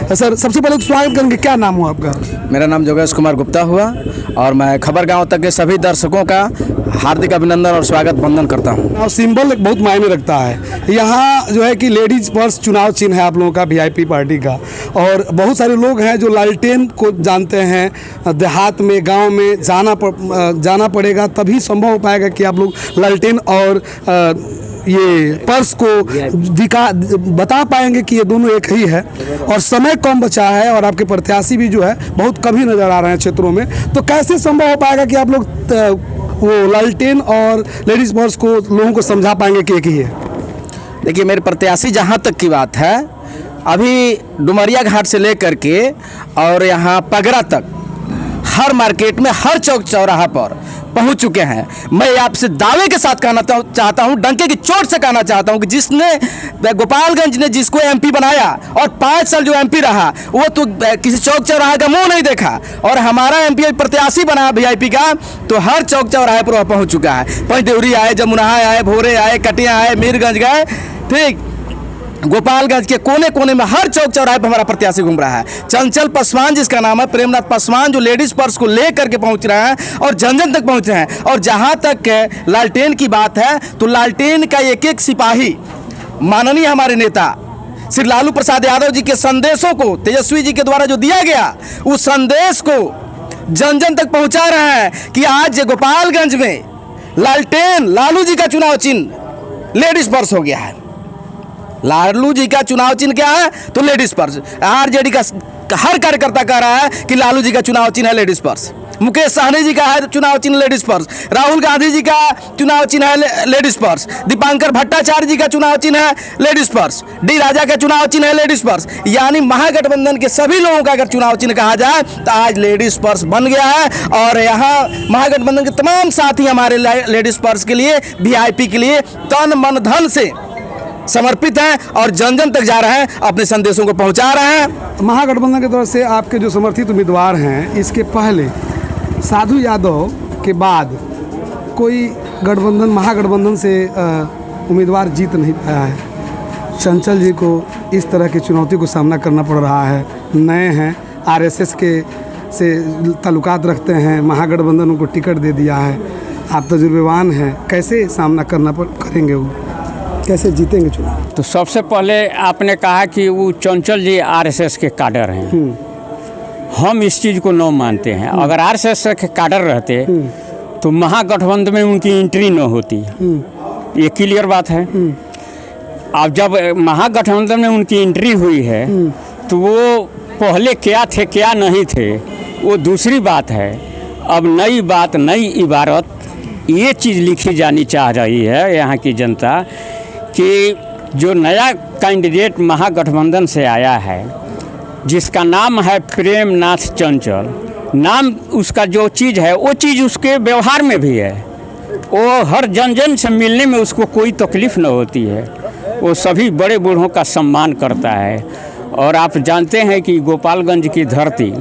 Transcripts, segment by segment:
Sir सबसे पहले तो स्वागत करेंगे, क्या नाम हुआ आपका? मेरा नाम जोगेश कुमार गुप्ता हुआ और मैं खबर गांव तक के सभी दर्शकों का हार्दिक अभिनंदन और स्वागत वंदन करता हूं। और सिंबल एक बहुत मायने रखता है। यहाँ जो है कि लेडीज पर्स चुनाव चिन्ह है आप लोगों का, वीआईपी पार्टी का, और बहुत सारे लोग हैं जो लालटेन को जानते हैं। देहात में, गांव में जाना पड़ेगा तभी संभव हो पाएगा कि आप लोग लालटेन और ये पर्स को बता पाएंगे कि ये दोनों एक ही है। और समय कम बचा है और आपके प्रत्याशी भी जो है बहुत कम ही नज़र आ रहे हैं क्षेत्रों में, तो कैसे संभव हो पाएगा कि आप लोग वो लालटेन और लेडीज पर्स को लोगों को समझा पाएंगे कि एक ही है? देखिए, मेरे प्रत्याशी जहां तक की बात है, अभी डुमरिया घाट से लेकर के और यहाँ पगरा तक हर मार्केट में, हर चौक चौराहा पर पहुंच चुके हैं। मैं आपसे दावे के साथ कहना चाहता हूं, डंके की चोट से कहना चाहता हूं कि जिसने गोपालगंज ने जिसको एमपी बनाया और 5 साल जो एमपी रहा, वो तो किसी चौक चौराहे का मुंह नहीं देखा। और हमारा एमपी प्रत्याशी बना वीआईपी का, तो हर चौक चौराहे पर वह पहुंच चुका है। पंचदेवरी आए, जमुनाहा आए, भोरे आए, कटिया आए, मीरगंज गए, ठीक, गोपालगंज के कोने कोने में हर चौक चौराहे पर हमारा प्रत्याशी घूम रहा है। चंचल पासवान जिसका नाम है, प्रेमनाथ पासवान, जो लेडीज पर्स को ले करके पहुंच रहे हैं और जन जन तक पहुंच रहे हैं। और जहां तक लालटेन की बात है, तो लालटेन का एक एक सिपाही माननीय हमारे नेता श्री लालू प्रसाद यादव जी के संदेशों को तेजस्वी जी के द्वारा जो दिया गया, उस संदेश को जन जन तक पहुंचा रहे हैं कि आज गोपालगंज में लालटेन, लालू जी का चुनाव चिन्ह लेडीज पर्स हो गया है। लालू जी का चुनाव चिन्ह क्या है? तो लेडीज पर्स। आरजेडी का हर कार्यकर्ता कह रहा है कि लालू जी का चुनाव चिन्ह है लेडीज पर्स। मुकेश सहनी जी का है चुनाव चिन्ह लेडीज पर्स। राहुल गांधी जी का चुनाव चिन्ह है लेडीज पर्स। दीपांकर भट्टाचार्य जी का चुनाव चिन्ह है लेडीज पर्स। डी राजा का चुनाव चिन्ह है लेडीज पर्स। यानी महागठबंधन के सभी लोगों का अगर चुनाव चिन्ह कहा जाए तो आज लेडीज पर्स बन गया है। और यहाँ महागठबंधन के तमाम साथी हमारे लेडीज पर्स के लिए, वीआईपी के लिए तन मन धन से समर्पित हैं और जन जन तक जा रहे हैं, अपने संदेशों को पहुंचा रहे हैं। महागठबंधन की तरफ से आपके जो समर्थित उम्मीदवार हैं, इसके पहले साधु यादव के बाद कोई गठबंधन, महागठबंधन से उम्मीदवार जीत नहीं पाया है। चंचल जी को इस तरह की चुनौती को सामना करना पड़ रहा है। नए हैं, आरएसएस के से ताल्लुकात रखते हैं, महागठबंधन उनको टिकट दे दिया है। आप तजुर्बेवान हैं, कैसे सामना करेंगे, वो कैसे जीतेंगे चुनाव? तो सबसे पहले आपने कहा कि वो चंचल जी आरएसएस के कैडर हैं। हम इस चीज़ को न मानते हैं। अगर आरएसएस के कैडर रहते तो महागठबंधन में उनकी एंट्री न होती। ये क्लियर बात है। अब जब महागठबंधन में उनकी एंट्री हुई है तो वो पहले क्या थे क्या नहीं थे वो दूसरी बात है। अब नई बात, नई इबारत, ये चीज़ लिखी जानी चाह रही है यहाँ की जनता कि जो नया कैंडिडेट महागठबंधन से आया है, जिसका नाम है प्रेमनाथ चंचल, नाम उसका जो चीज़ है वो चीज़ उसके व्यवहार में भी है। वो हर जन जन से मिलने में उसको कोई तकलीफ़ न होती है। वो सभी बड़े बूढ़ों का सम्मान करता है। और आप जानते हैं कि गोपालगंज की धरती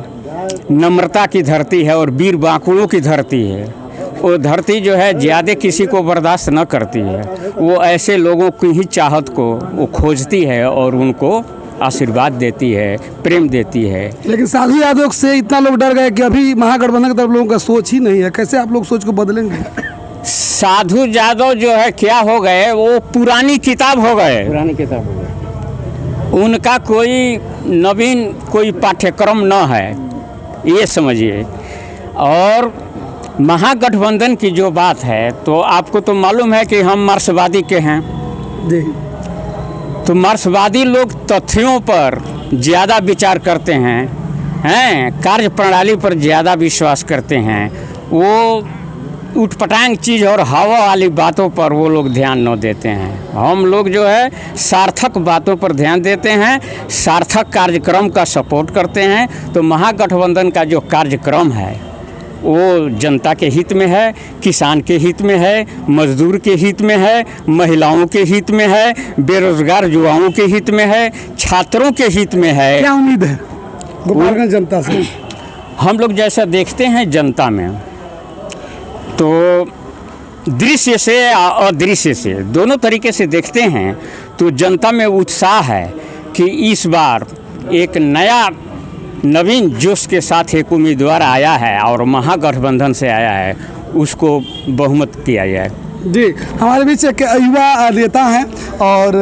नम्रता की धरती है और वीर बांकुड़ों की धरती है। वो धरती जो है ज़्यादा किसी को बर्दाश्त न करती है। वो ऐसे लोगों की ही चाहत को वो खोजती है और उनको आशीर्वाद देती है, प्रेम देती है। लेकिन साधु यादव से इतना लोग डर गए कि अभी महागठबंधन की तरफ लोगों का सोच ही नहीं है। कैसे आप लोग सोच को बदलेंगे? साधु यादव जो है क्या हो गए, वो पुरानी किताब हो गए। पुरानी किताब हो गए। उनका कोई नवीन कोई पाठ्यक्रम न है, ये समझिए। और महागठबंधन की जो बात है, तो आपको तो मालूम है कि हम मार्क्सवादी के हैं जी। तो मार्क्सवादी लोग तथ्यों पर ज़्यादा विचार करते हैं, कार्य प्रणाली पर ज़्यादा विश्वास करते हैं। वो उठपटांग चीज़ और हवा वाली बातों पर वो लोग ध्यान न देते हैं। हम लोग जो है सार्थक बातों पर ध्यान देते हैं, सार्थक कार्यक्रम का सपोर्ट करते हैं। तो महागठबंधन का जो कार्यक्रम है वो जनता के हित में है, किसान के हित में है, मजदूर के हित में है, महिलाओं के हित में है, बेरोजगार युवाओं के हित में है, छात्रों के हित में है। क्या उम्मीद है गोपालगंज जनता से? हम लोग जैसा देखते हैं जनता में, तो दृश्य से और अदृश्य से दोनों तरीके से देखते हैं, तो जनता में उत्साह है कि इस बार एक नया नवीन जोश के साथ एक उम्मीदवार आया है और महागठबंधन से आया है, उसको बहुमत किया जाए। जी, हमारे बीच एक युवा नेता हैं और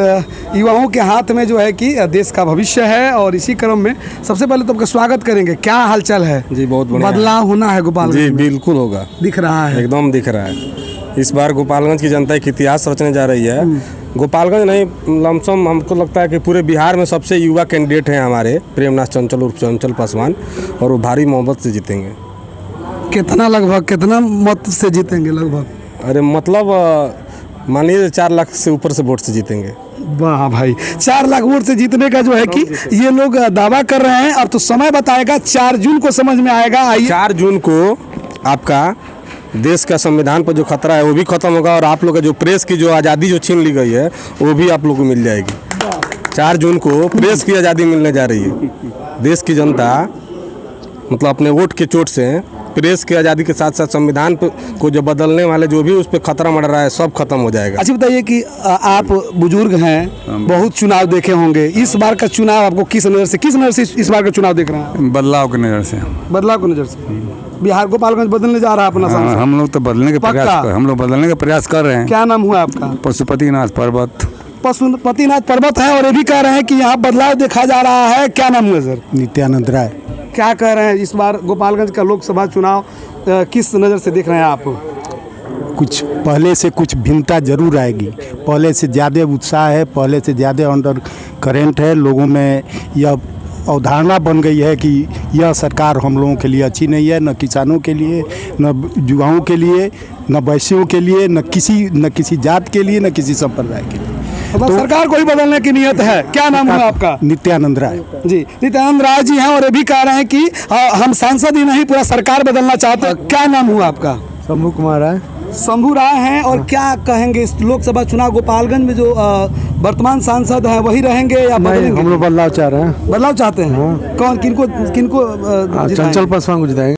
युवाओं के हाथ में जो है कि देश का भविष्य है, और इसी क्रम में सबसे पहले तो आपका स्वागत करेंगे। क्या हालचाल है? जी बहुत बढ़िया। बदलाव होना है गोपालगंज जी में? बिल्कुल होगा, दिख रहा है, एकदम दिख रहा है। इस बार गोपालगंज की जनता एक इतिहास रचने जा रही है। गोपालगंज नहीं, लमसम हमको लगता है कि पूरे बिहार में सबसे युवा कैंडिडेट हैं हमारे प्रेमनाथ चंचल उर्फ चंचल पासवान, और वो भारी मोहब्बत से जीतेंगे। कितना लगभग, कितना मत से जीतेंगे लगभग? अरे मतलब मानिए 4 लाख से ऊपर से वोट से जीतेंगे। वाह भाई, 4 लाख वोट से जीतने का जो है कि ये लोग दावा कर रहे हैं। अब तो समय बताएगा, 4 जून को समझ में आएगा। आइए, 4 जून को आपका देश का संविधान पर जो खतरा है वो भी खत्म होगा, और आप लोग का जो प्रेस की जो आज़ादी जो छीन ली गई है वो भी आप लोग को मिल जाएगी। 4 जून को प्रेस की आज़ादी मिलने जा रही है। देश की जनता मतलब अपने वोट के चोट से प्रेस की आज़ादी के साथ साथ संविधान को जो बदलने वाले जो भी उस पर खतरा मंडरा रहा है सब खत्म हो जाएगा। अच्छा बताइए कि आप बुजुर्ग हैं, बहुत चुनाव देखे होंगे। इस बार का चुनाव आपको किस नज़र से इस बार का चुनाव देख रहे हैं? बदलाव की नज़र से। बदलाव की नज़र से बिहार गोपालगंज बदलने जा रहा है अपना सांसद। हम लोग तो बदलने के प्रयास कर रहे हैं। क्या नाम हुआ आपका? पशुपतिनाथ पर्वत। पशुपतिनाथ पर्वत है, और ये भी कह रहे हैं कि यहाँ बदलाव देखा जा रहा है। क्या नाम हुआ सर? नित्यानंद राय। क्या कह रहे हैं इस बार गोपालगंज का लोकसभा चुनाव किस नज़र से देख रहे हैं आप? कुछ पहले से कुछ भिन्नता जरूर आएगी। पहले से ज़्यादा उत्साह है, पहले से ज़्यादा अंडर करेंट है। लोगों में यह अवधारणा बन गई है कि यह सरकार हम लोगों के लिए अच्छी नहीं है, न किसानों के लिए, न युवाओं के लिए, न वैश्यों के लिए, न किसी जात के लिए, न किसी संप्रदाय के लिए। तो सरकार को ही बदलने की नियत है। क्या नाम है आपका? नित्यानंद राय। जी, नित्यानंद राय जी हैं, और ये भी कह रहे हैं कि हम सांसद ही नहीं पूरा सरकार बदलना चाहते हैं। क्या नाम हुआ आपका? शंभू कुमार राय। शंभू राय हैं, और क्या कहेंगे इस लोकसभा चुनाव गोपालगंज में जो वर्तमान सांसद हैं वही रहेंगे या बदलेंगे? हम लोग बदलाव चाह रहे हैं। बदलाव चाहते हैं। कौन, किनको चंचल पासवान को जिताएंगे।